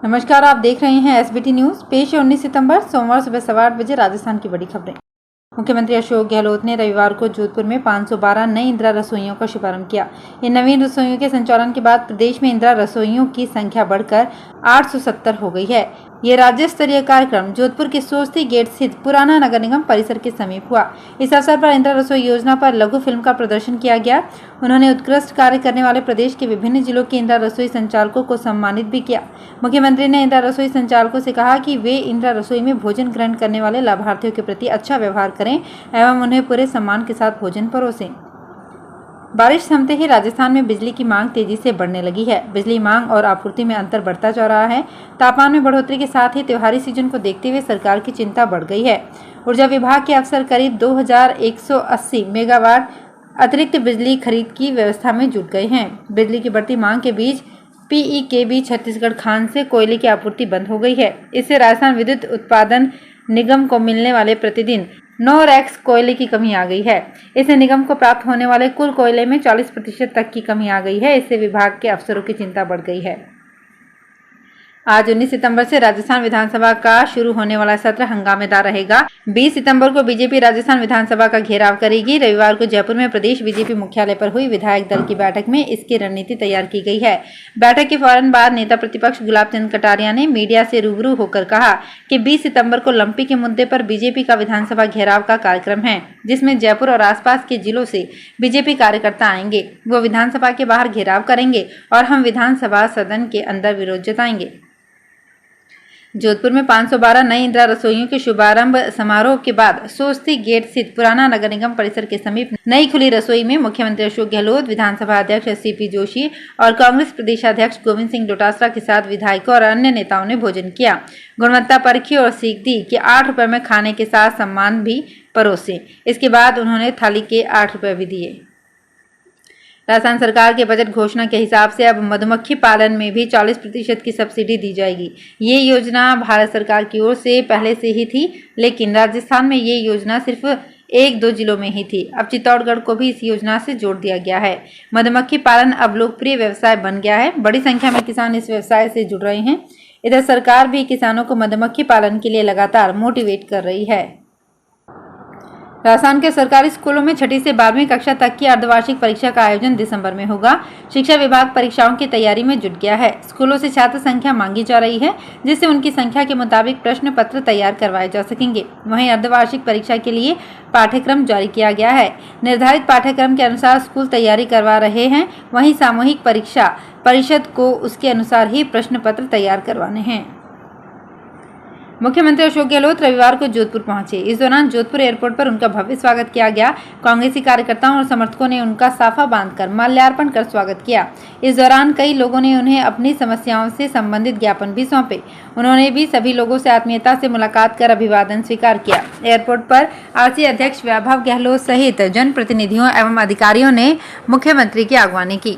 नमस्कार, आप देख रहे हैं एसबीटी न्यूज। पेश है 19 सितंबर सोमवार सुबह 8:15 बजे राजस्थान की बड़ी खबरें। मुख्यमंत्री अशोक गहलोत ने रविवार को जोधपुर में 512 नई इंदिरा रसोइयों का शुभारंभ किया। इन नवीन रसोइयों के संचालन के बाद प्रदेश में इंदिरा रसोइयों की संख्या बढ़कर 870 हो गई है। ये राज्य स्तरीय कार्यक्रम जोधपुर के सोस्ती गेट स्थित पुराना नगर निगम परिसर के समीप हुआ। इस अवसर पर इंदिरा रसोई योजना पर लघु फिल्म का प्रदर्शन किया गया। उन्होंने उत्कृष्ट कार्य करने वाले प्रदेश के विभिन्न जिलों के इंदिरा रसोई संचालकों को सम्मानित भी किया। मुख्यमंत्री ने इंदिरा रसोई संचालकों से कहा कि वे इंदिरा रसोई में भोजन ग्रहण करने वाले लाभार्थियों के प्रति अच्छा व्यवहार करें एवं उन्हें पूरे सम्मान के साथ भोजन परोसें। बारिश थमते ही राजस्थान में बिजली की मांग तेजी से बढ़ने लगी है। बिजली मांग और आपूर्ति में अंतर बढ़ता जा रहा है। तापमान में बढ़ोतरी के साथ ही त्योहारी सीजन को देखते हुए सरकार की चिंता बढ़ गई है। ऊर्जा विभाग के अफसर करीब 2180 मेगावाट अतिरिक्त बिजली खरीद की व्यवस्था में जुट गए हैं। बिजली की बढ़ती मांग के बीच पीईकेबी छत्तीसगढ़ खान से कोयले की आपूर्ति बंद हो गई है। इससे राजस्थान विद्युत उत्पादन निगम को मिलने वाले प्रतिदिन 9 रैक्स कोयले की कमी आ गई है। इससे निगम को प्राप्त होने वाले कुल कोयले में 40% तक की कमी आ गई है। इससे विभाग के अफसरों की चिंता बढ़ गई है। आज 19 सितंबर से राजस्थान विधानसभा का शुरू होने वाला सत्र हंगामेदार रहेगा। 20 सितंबर को बीजेपी राजस्थान विधानसभा का घेराव करेगी। रविवार को जयपुर में प्रदेश बीजेपी मुख्यालय पर हुई विधायक दल की बैठक में इसकी रणनीति तैयार की गई है। बैठक के फौरन बाद नेता प्रतिपक्ष गुलाब चंद कटारिया ने मीडिया से रूबरू होकर कहा कि 20 सितंबर को लंपी के मुद्दे पर बीजेपी का विधानसभा घेराव का कार्यक्रम है, जिसमें जयपुर और आसपास के जिलों से बीजेपी कार्यकर्ता आएंगे। वो विधानसभा के बाहर घेराव करेंगे और हम विधानसभा सदन के अंदर विरोध जताएंगे। जोधपुर में 512 नई इंदिरा रसोइयों के शुभारंभ समारोह के बाद सोस्ती गेट स्थित पुराना नगर निगम परिसर के समीप नई खुली रसोई में मुख्यमंत्री अशोक गहलोत, विधानसभा अध्यक्ष सीपी जोशी और कांग्रेस प्रदेशाध्यक्ष गोविंद सिंह डोटासरा के साथ विधायकों और अन्य नेताओं ने भोजन किया। गुणवत्ता परखी और सीख दी कि 8 रुपए में खाने के साथ सम्मान भी परोसे। इसके बाद उन्होंने थाली के 8 रुपए भी दिए। राजस्थान सरकार के बजट घोषणा के हिसाब से अब मधुमक्खी पालन में भी 40% की सब्सिडी दी जाएगी। ये योजना भारत सरकार की ओर से पहले से ही थी, लेकिन राजस्थान में ये योजना सिर्फ 1-2 जिलों में ही थी। अब चित्तौड़गढ़ को भी इस योजना से जोड़ दिया गया है। मधुमक्खी पालन अब लोकप्रिय व्यवसाय बन गया है। बड़ी संख्या में किसान इस व्यवसाय से जुड़ रहे हैं। इधर सरकार भी किसानों को मधुमक्खी पालन के लिए लगातार मोटिवेट कर रही है। राजस्थान के सरकारी स्कूलों में 6ठी से 12वीं कक्षा तक की अर्धवार्षिक परीक्षा का आयोजन दिसंबर में होगा। शिक्षा विभाग परीक्षाओं की तैयारी में जुट गया है। स्कूलों से छात्र संख्या मांगी जा रही है, जिससे उनकी संख्या के मुताबिक प्रश्न पत्र तैयार करवाए जा सकेंगे। वहीं अर्धवार्षिक परीक्षा के लिए पाठ्यक्रम जारी किया गया है। निर्धारित पाठ्यक्रम के अनुसार स्कूल तैयारी करवा रहे हैं। वहीं सामूहिक परीक्षा परिषद को उसके अनुसार ही प्रश्न पत्र तैयार करवाने हैं। मुख्यमंत्री अशोक गहलोत रविवार को जोधपुर पहुंचे। इस दौरान जोधपुर एयरपोर्ट पर उनका भव्य स्वागत किया गया। कांग्रेसी कार्यकर्ताओं और समर्थकों ने उनका साफा बांधकर माल्यार्पण कर स्वागत किया। इस दौरान कई लोगों ने उन्हें अपनी समस्याओं से संबंधित ज्ञापन भी सौंपे। उन्होंने भी सभी लोगों से आत्मीयता से मुलाकात कर अभिवादन स्वीकार किया। एयरपोर्ट पर आरसी अध्यक्ष वैभव गहलोत सहित जनप्रतिनिधियों एवं अधिकारियों ने मुख्यमंत्री की अगवानी की।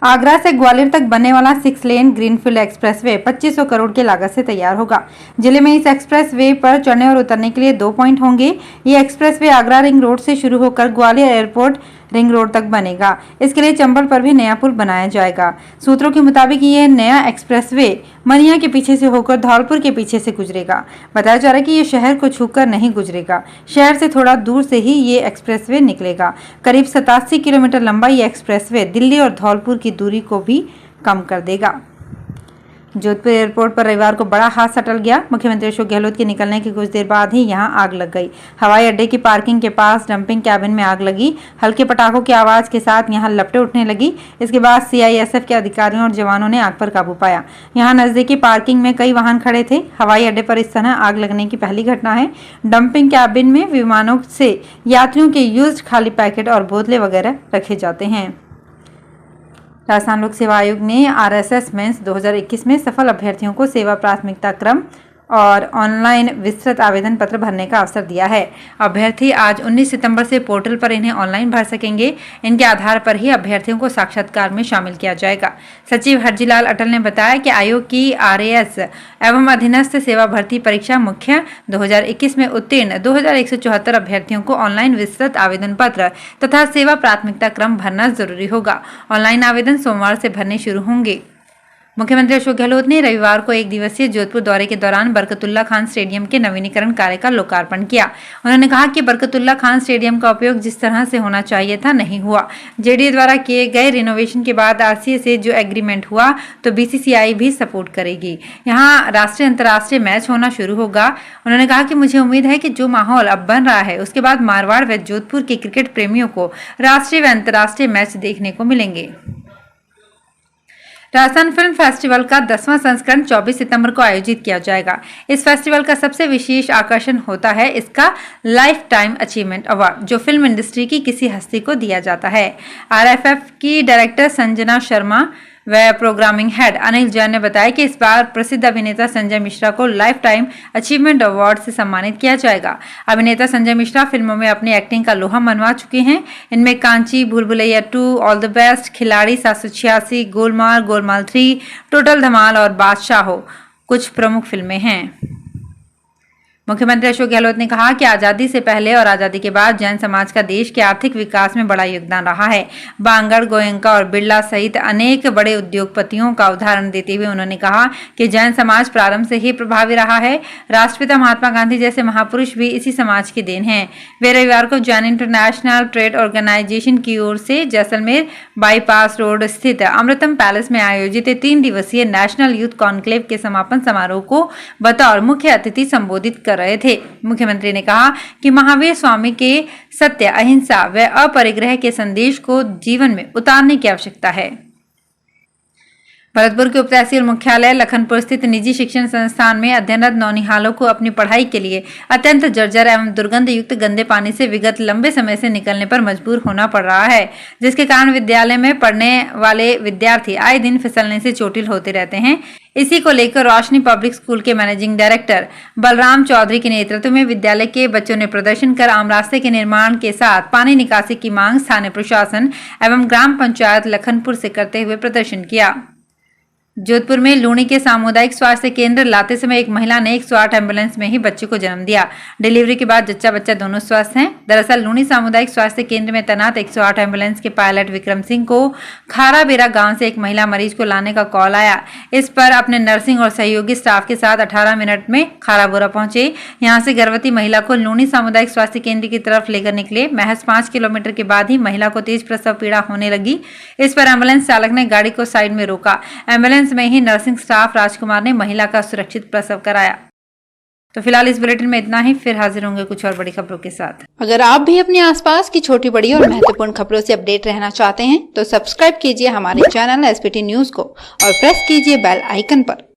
आगरा से ग्वालियर तक बनने वाला 6 लेन ग्रीनफील्ड एक्सप्रेसवे 2500 करोड़ की लागत से तैयार होगा। जिले में इस एक्सप्रेसवे पर चढ़ने और उतरने के लिए 2 पॉइंट होंगे। ये एक्सप्रेसवे आगरा रिंग रोड से शुरू होकर ग्वालियर एयरपोर्ट रिंग रोड तक बनेगा। इसके लिए चंबल पर भी नया पुल बनाया जाएगा। सूत्रों के मुताबिक ये नया एक्सप्रेसवे मनिया के पीछे से होकर धौलपुर के पीछे से गुजरेगा। बताया जा रहा है कि ये शहर को छूकर नहीं गुजरेगा। शहर से थोड़ा दूर से ही ये एक्सप्रेसवे निकलेगा। करीब 87 किलोमीटर लंबा ये एक्सप्रेसवे दिल्ली और धौलपुर की दूरी को भी कम कर देगा। जोधपुर एयरपोर्ट पर रविवार को बड़ा हादसा टल गया। मुख्यमंत्री अशोक गहलोत के निकलने के कुछ देर बाद ही यहां आग लग गई। हवाई अड्डे की पार्किंग के पास डंपिंग कैबिन में आग लगी। हल्के पटाखों की आवाज के साथ यहां लपटें उठने लगी। इसके बाद सीआईएसएफ के अधिकारियों और जवानों ने आग पर काबू पाया। यहां नजदीकी पार्किंग में कई वाहन खड़े थे। हवाई अड्डे पर इस तरह आग लगने की पहली घटना है। डंपिंग कैबिन में विमानों से यात्रियों के यूज्ड खाली पैकेट और बोतलें वगैरह रखे जाते हैं। राजस्थान लोक सेवा आयोग ने आरएसएस मेंस 2021 में सफल अभ्यर्थियों को सेवा प्राथमिकता क्रम और ऑनलाइन विस्तृत आवेदन पत्र भरने का अवसर दिया है। अभ्यर्थी आज 19 सितंबर से पोर्टल पर इन्हें ऑनलाइन भर सकेंगे। इनके आधार पर ही अभ्यर्थियों को साक्षात्कार में शामिल किया जाएगा। सचिव हरजीलाल अटल ने बताया कि आयोग की आरएएस एवं अधीनस्थ सेवा भर्ती परीक्षा मुख्य 2021 में उत्तीर्ण 2174 अभ्यर्थियों को ऑनलाइन विस्तृत आवेदन पत्र तथा सेवा प्राथमिकता क्रम भरना जरूरी होगा। ऑनलाइन आवेदन सोमवार से भरने शुरू होंगे। मुख्यमंत्री अशोक गहलोत ने रविवार को एक दिवसीय जोधपुर दौरे के दौरान बरकतुल्ला खान स्टेडियम के नवीनीकरण कार्य का लोकार्पण किया। उन्होंने कहा कि बरकतुल्ला खान स्टेडियम का उपयोग जिस तरह से होना चाहिए था नहीं हुआ। जेडीए द्वारा किए गए रिनोवेशन के बाद आरसीए से जो एग्रीमेंट हुआ तो बीसीसीआई भी सपोर्ट करेगी। यहाँ राष्ट्रीय अंतर्राष्ट्रीय मैच होना शुरू होगा। उन्होंने कहा कि मुझे उम्मीद है कि जो माहौल अब बन रहा है उसके बाद मारवाड़ व जोधपुर के क्रिकेट प्रेमियों को राष्ट्रीय व अंतर्राष्ट्रीय मैच देखने को मिलेंगे। राजस्थान फिल्म फेस्टिवल का 10वां संस्करण 24 सितंबर को आयोजित किया जाएगा। इस फेस्टिवल का सबसे विशेष आकर्षण होता है इसका लाइफ टाइम अचीवमेंट अवार्ड, जो फिल्म इंडस्ट्री की किसी हस्ती को दिया जाता है। आरएफएफ की डायरेक्टर संजना शर्मा व प्रोग्रामिंग हेड अनिल जैन ने बताया कि इस बार प्रसिद्ध अभिनेता संजय मिश्रा को लाइफ टाइम अचीवमेंट अवार्ड से सम्मानित किया जाएगा। अभिनेता संजय मिश्रा फिल्मों में अपनी एक्टिंग का लोहा मनवा चुके हैं। इनमें कांची, भूल भुलैया 2, ऑल द बेस्ट, खिलाड़ी 786, गोलमाल, गोलमाल 3, टोटल धमाल और बादशाह हो कुछ प्रमुख फिल्में हैं। मुख्यमंत्री अशोक गहलोत ने कहा कि आजादी से पहले और आजादी के बाद जैन समाज का देश के आर्थिक विकास में बड़ा योगदान रहा है। बांगड़, गोयंका और बिरला सहित अनेक बड़े उद्योगपतियों का उदाहरण देते हुए उन्होंने कहा कि जैन समाज प्रारंभ से ही प्रभावी रहा है। राष्ट्रपिता महात्मा गांधी जैसे महापुरुष भी इसी समाज की देन हैं। वे रविवार को जैन इंटरनेशनल ट्रेड ऑर्गेनाइजेशन की ओर से जैसलमेर बाईपास रोड स्थित अमृतम पैलेस में आयोजित 3 दिवसीय नेशनल यूथ कॉन्क्लेव के समापन समारोह को बतौर मुख्य अतिथि संबोधित कर रहे थे। मुख्यमंत्री ने कहा कि महावीर स्वामी के सत्य, अहिंसा व अपरिग्रह के संदेश को जीवन में उतारने की आवश्यकता है। भरतपुर के उप तहसील मुख्यालय लखनपुर स्थित निजी शिक्षण संस्थान में अध्ययनरत नौनिहालों को अपनी पढ़ाई के लिए अत्यंत जर्जर एवं दुर्गंध युक्त गंदे पानी से विगत लंबे समय से निकलने पर मजबूर होना पड़ रहा है, जिसके कारण विद्यालय में पढ़ने वाले विद्यार्थी आए दिन फिसलने से चोटिल होते रहते हैं। इसी को लेकर रोशनी पब्लिक स्कूल के मैनेजिंग डायरेक्टर बलराम चौधरी के नेतृत्व में विद्यालय के बच्चों ने प्रदर्शन कर आम रास्ते के निर्माण के साथ पानी निकासी की मांग स्थानीय प्रशासन एवं ग्राम पंचायत लखनपुर से करते हुए प्रदर्शन किया। जोधपुर में लूणी के सामुदायिक स्वास्थ्य केंद्र लाते समय एक महिला ने 108 एम्बुलेंस में ही बच्चे को जन्म दिया। डिलीवरी के बाद जच्चा बच्चा दोनों स्वस्थ हैं। दरअसल लूणी सामुदायिक स्वास्थ्य केंद्र में तैनात 108 एम्बुलेंस के पायलट विक्रम सिंह को खाराबेरा गांव से एक महिला मरीज को लाने का कॉल आया। इस पर अपने नर्सिंग और सहयोगी स्टाफ के साथ 18 मिनट में खाराबोरा पहुंचे। यहां से गर्भवती महिला को लूणी सामुदायिक स्वास्थ्य केंद्र की तरफ लेकर निकले। महज 5 किलोमीटर के बाद ही महिला को तेज प्रसव पीड़ा होने लगी। इस पर एम्बुलेंस चालक ने गाड़ी को साइड में रोका। एम्बुलेंस में ही नर्सिंग स्टाफ राजकुमार ने महिला का सुरक्षित प्रसव कराया। तो फिलहाल इस बुलेटिन में इतना ही, फिर हाजिर होंगे कुछ और बड़ी खबरों के साथ। अगर आप भी अपने आसपास की छोटी बड़ी और महत्वपूर्ण खबरों से अपडेट रहना चाहते हैं तो सब्सक्राइब कीजिए हमारे चैनल एसबीटी न्यूज को और प्रेस कीजिए बेल आइकन पर।